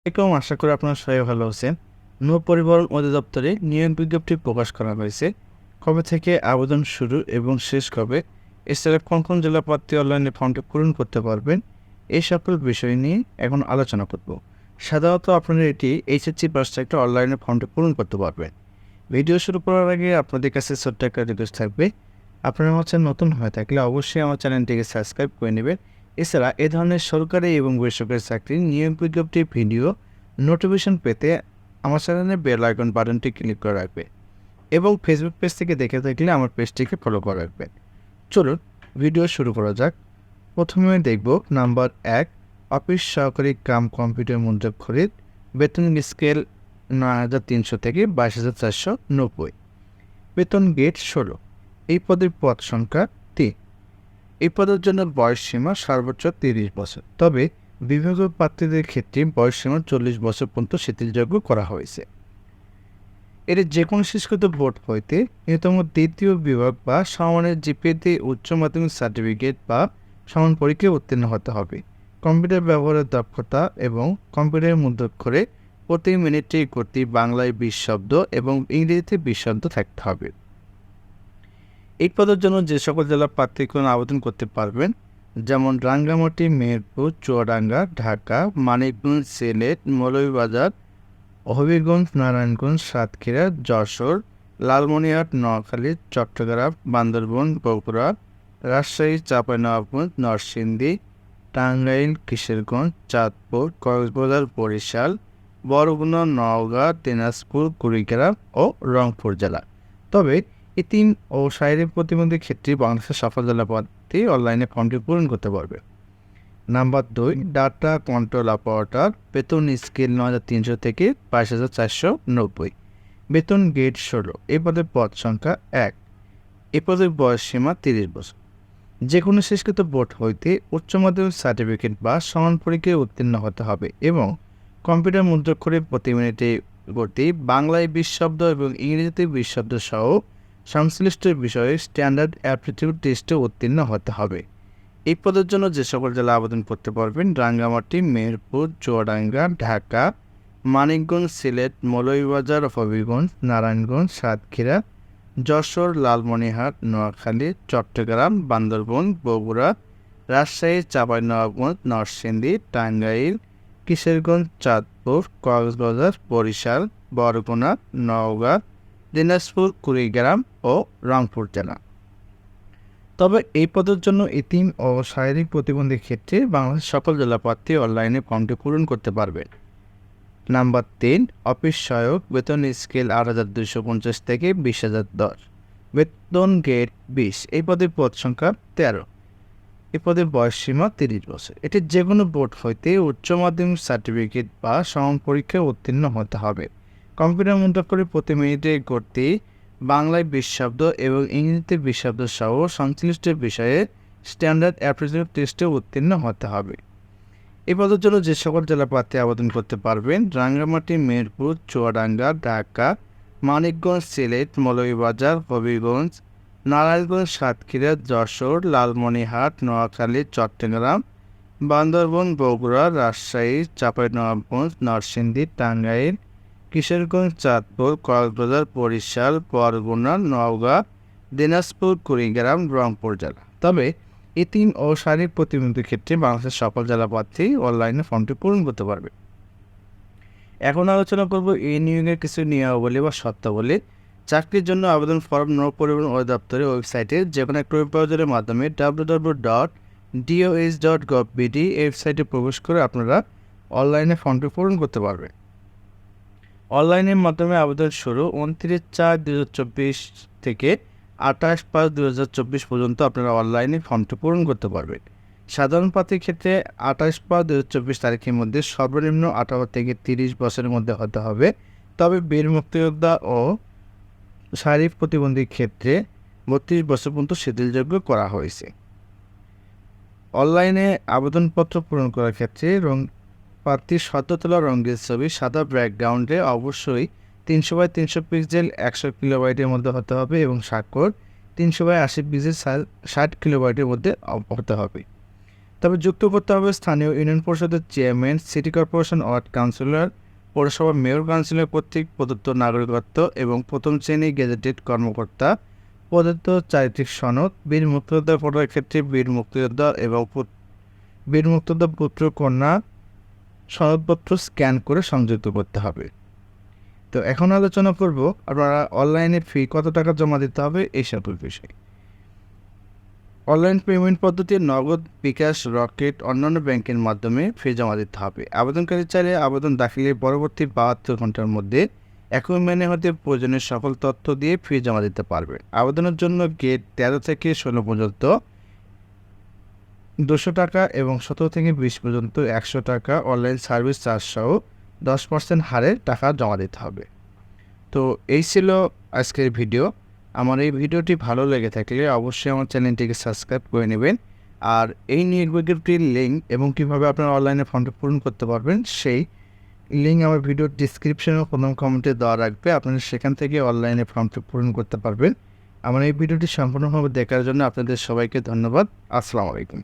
আশা করি আপনারা সবাই ভালো আছেন। নৌ পরিবহন অধিদপ্তরে নিয়োগ বিজ্ঞপ্তি প্রকাশ করা হয়েছে। কবে থেকে আবেদন শুরু এবং শেষ কবে, এছাড়া কোন কোন জেলা প্রার্থী অনলাইনে ফর্মটি পূরণ করতে পারবেন, এই সকল বিষয় নিয়ে এখন আলোচনা করব। সাধারণত আপনারা এটি এইচএসসি পাস একটা অনলাইনে ফর্মটি পূরণ করতে পারবেন। ভিডিও শুরু করার আগে আপনাদের কাছে ছোট্ট একটা রিকোয়েস্ট থাকবে, আপনারা আমার চ্যানেল নতুন হয়ে থাকলে অবশ্যই আমার চ্যানেলটিকে সাবস্ক্রাইব করে নেবেন। এছাড়া এ ধরনের সরকারি এবং বেসরকারি চাকরির নিয়োগ বিজ্ঞপ্তি ভিডিও নোটিফিকেশন পেতে আমার চ্যানেলে বেল আইকন বাটনটি ক্লিক করে রাখবে এবং ফেসবুক পেজ থেকে দেখে থাকলে আমার পেজটিকে ফলো করে রাখবেন। চলুন ভিডিও শুরু করা যাক। প্রথমে দেখব নাম্বার 1, অফিস সহকারী কাম কম্পিউটার মুদ্রাক্ষরিক, বেতন স্কেল ৯,৩০০ থেকে ২২,৪৯০। বেতন গেট ১৬। এই পদের পদ সংখ্যা ৩। এই পদের জন্য বয়স সীমা সর্বোচ্চ ৩০ বছর, তবে বিভাগীয় প্রার্থীদের ক্ষেত্রে বয়স সীমা ৪০ বছর পর্যন্ত শিথিলযোগ্য করা হয়েছে। এর যে কোনো শিক্ষিত বোর্ড হইতে ন্যূনতম দ্বিতীয় বিভাগ বা সমানের জিপিএতে উচ্চ মাধ্যমিক সার্টিফিকেট বা সমান পরীক্ষায় উত্তীর্ণ হতে হবে। কম্পিউটার ব্যবহারের দক্ষতা এবং কম্পিউটারের মুদ্রাক্ষরে প্রতি মিনিটে গতি বাংলায় ২০ শব্দ এবং ইংরেজিতে ২০ শব্দ থাকতে হবে। এই পদের জন্য যে সকল জেলার প্রার্থীগণ আবেদন করতে পারবেন, যেমন রাঙ্গামাটি, মেহেরপুর, চুয়াডাঙ্গা, ঢাকা, মানিকগঞ্জ, সিলেট, মৌলভীবাজার, হবিগঞ্জ, নারায়ণগঞ্জ, সাতক্ষীরা, যশোর, লালমনিরহাট, নোয়াখালী, চট্টগ্রাম, বান্দরবান, বগুড়া, রাজশাহী, চাঁপাইনবাবগঞ্জ, নরসিংদী, টাঙ্গাইল, কিশোরগঞ্জ, চাঁদপুর, কক্সবাজার, বরিশাল, বরগুনা, নওগাঁ, দিনাজপুর, কুড়িগ্রাম ও রংপুর জেলা। তবে এতিম ও শারীরিক প্রতিবন্ধীর ক্ষেত্রে বাংলাদেশের সকল জেলা প্রার্থী অনলাইনে ফর্মটি পূরণ করতে পারবে। নাম্বার 2, ডাটা কন্ট্রোল অপারেটর, বেতন স্কেল ৯,৩০০ থেকে ২২,৪৯০। বেতন গেট ১৬। এই পদের পদ সংখ্যা ১। এই পদের বয়স সীমা ৩০ বছর। যে কোনো শিক্ষিত বোর্ড হইতে উচ্চ মাধ্যমিক সার্টিফিকেট বা সমান পরীক্ষায় উত্তীর্ণ হতে হবে এবং কম্পিউটার মুদ্রাক্ষরে প্রতি মিনিটে গতি বাংলায় ২০ শব্দ এবং ইংরেজিতে ২০ শব্দ সহ সংশ্লিষ্ট বিষয়ে স্ট্যান্ডার্ড অ্যাপটিটিউড টেস্টে উত্তীর্ণ হতে হবে। এই পদের জন্য যে সকল জেলা আবেদন করতে পারবেন, রাঙ্গামাটি, মেহেরপুর, চুয়াডাঙ্গা, ঢাকা, মানিকগঞ্জ, সিলেট, মৌলভীবাজার, হবিগঞ্জ, নারায়ণগঞ্জ, সাতক্ষীরা, যশোর, লালমনিরহাট, নোয়াখালী, চট্টগ্রাম, বান্দরবান, বগুড়া, রাজশাহী, চাঁপাইনবাবগঞ্জ, নরসিংদী, টাঙ্গাইল, কিশোরগঞ্জ, চাঁদপুর, কক্সবাজার, বরিশাল, বরগুনা, নওগাঁ, দিনাজপুর, কুড়িগ্রাম ও রংপুর জেলা। তবে এই পদের জন্য এতিম ও শারীরিক প্রতিবন্ধীর ক্ষেত্রে বাংলাদেশের সকল জেলা প্রার্থী অনলাইনে ফর্মটি পূরণ করতে পারবে। নাম্বার ৩, অফিস সহায়ক, বেতন স্কেল ৮,২৫০ থেকে ২০,০১০। বেতন গেট ২০। এই পদের পদ সংখ্যা ১৩। এই পদের বয়স সীমা ৩০ বছর। এটি যে কোনো বোর্ড হইতে উচ্চ মাধ্যমিক সার্টিফিকেট বা সমান পরীক্ষায় উত্তীর্ণ হতে হবে। কম্পিউটার মুদ্রাক্ষরে প্রতি মিনিটে গতি বাংলায় ২০ শব্দ এবং ইংরেজিতে ২০ শব্দ সহ সংশ্লিষ্ট বিষয়ে স্ট্যান্ডার্ড অ্যাপটিটিউড টেস্টে উত্তীর্ণ হতে হবে। এই পদের জন্য যে সকল জেলা প্রার্থী আবেদন করতে পারবেন, রাঙ্গামাটি, মেহেরপুর, চুয়াডাঙ্গা, ঢাকা, মানিকগঞ্জ, সিলেট, মৌলভীবাজার, হবিগঞ্জ, নারায়ণগঞ্জ, সাতক্ষীরা, যশোর, লালমনিরহাট, নোয়াখালী, চট্টগ্রাম, বান্দরবান, বগুড়া, রাজশাহী, চাঁপাইনবাবগঞ্জ, নরসিংদী, টাঙ্গাইল, কিশোরগঞ্জ, চাঁদপুর, কক্সবাজার, বরিশাল, বরগুনা, নওগাঁ, দিনাজপুর, কুড়িগ্রাম, রংপুর জেলা। তবে এতিম ও শারীরিক প্রতিবন্ধীর ক্ষেত্রে বাংলাদেশের সকল জেলা প্রার্থী অনলাইনে ফর্মটি পূরণ করতে পারবে। এখন আলোচনা করব এই নিয়োগের কিছু নিয়মাবলী বা শর্তাবলী। চাকরির জন্য আবেদন ফর্ম নৌ পরিবহন অধিদপ্তরের ওয়েবসাইটে যে কোনো একটা ওয়েব ব্রাউজারের মাধ্যমে www.dos.gov.bd ওয়েবসাইটে প্রবেশ করে আপনারা অনলাইনে ফর্মটি পূরণ করতে পারবেন। অনলাইনের মাধ্যমে আবেদন শুরু ২৯/৪/২০২৪ থেকে ২৮/৫/২০২৪ পর্যন্ত আপনারা অনলাইনে ফর্মটি পূরণ করতে পারবেন। সাধারণ প্রার্থীর ক্ষেত্রে ২৮/৫/২০২৪ তারিখের মধ্যে সর্বনিম্ন ১৮ থেকে ৩০ বছরের মধ্যে হতে হবে। তবে বীর মুক্তিযোদ্ধা ও শারীরিক প্রতিবন্ধীর ক্ষেত্রে ৩২ বছর পর্যন্ত শিথিলযোগ্য করা হয়েছে। অনলাইনে আবেদনপত্র পূরণ করার ক্ষেত্রে প্রার্থীর সদ্য তোলা রঙের ছবি সাদা ব্যাকগ্রাউন্ডে অবশ্যই ৩০০/৩০০ পিক্সেল ১০০ কিলোবাইটের মধ্যে হতে হবে এবং স্বাক্ষর ৩০০/৮০ পিক্সেল ৬০ কিলোবাইটের মধ্যে হতে হবে। তবে যুক্ত করতে হবে স্থানীয় ইউনিয়ন পরিষদের chairman, city corporation ward councillor, পৌরসভা মেয়র কাউন্সিলর কর্তৃক প্রদত্ত নাগরিকত্ব এবং প্রথম শ্রেণী গেজেটেড কর্মকর্তা প্রদত্ত চারিত্রিক সনদ, বীর মুক্তিযোদ্ধা ভোটার ক্ষেত্রে বীর মুক্তিযোদ্ধা এবং বীর মুক্তিযোদ্ধা পুত্র কন্যা সনদপত্র স্ক্যান করে সংযুক্ত করতে হবে। তো এখন আলোচনা করব আপনারা অনলাইনে ফি কত টাকা জমা দিতে হবে এই সকল বিষয়। অনলাইন পেমেন্ট পদ্ধতি নগদ, বিকাশ, রকেট, অন্যান্য ব্যাংকের মাধ্যমে ফি জমা দিতে হবে। আবেদনকারী চাইলে আবেদন দাখিলের পরবর্তী 72 ঘন্টার মধ্যে একই মেনে হতে প্রয়োজনীয় সকল তথ্য দিয়ে ফি জমা দিতে পারবে। আবেদনের জন্য গেট 13 থেকে 16 পর্যন্ত 200 টাকা এবং 17 থেকে 20 পর্যন্ত 100 টাকা অনলাইন সার্ভিস চার্জ সহ 10% হারে টাকা জমা দিতে হবে। তো এই ছিল আজকের ভিডিও। আমার এই ভিডিওটি ভালো লেগে থাকলে অবশ্যই আমার চ্যানেলটিকে সাবস্ক্রাইব করে নেবেন। আর এই নিয়োগ বিজ্ঞপ্তির লিঙ্ক এবং কীভাবে আপনারা অনলাইনে ফর্মটি পূরণ করতে পারবেন সেই লিঙ্ক আমার ভিডিওর ডিসক্রিপশনে ও প্রথম কমেন্টে দেওয়া রাখবে। আপনারা সেখান থেকে অনলাইনে ফর্মটি পূরণ করতে পারবেন। আমার এই ভিডিওটি সম্পূর্ণভাবে দেখার জন্য আপনাদের সবাইকে ধন্যবাদ। আসসালামু আলাইকুম।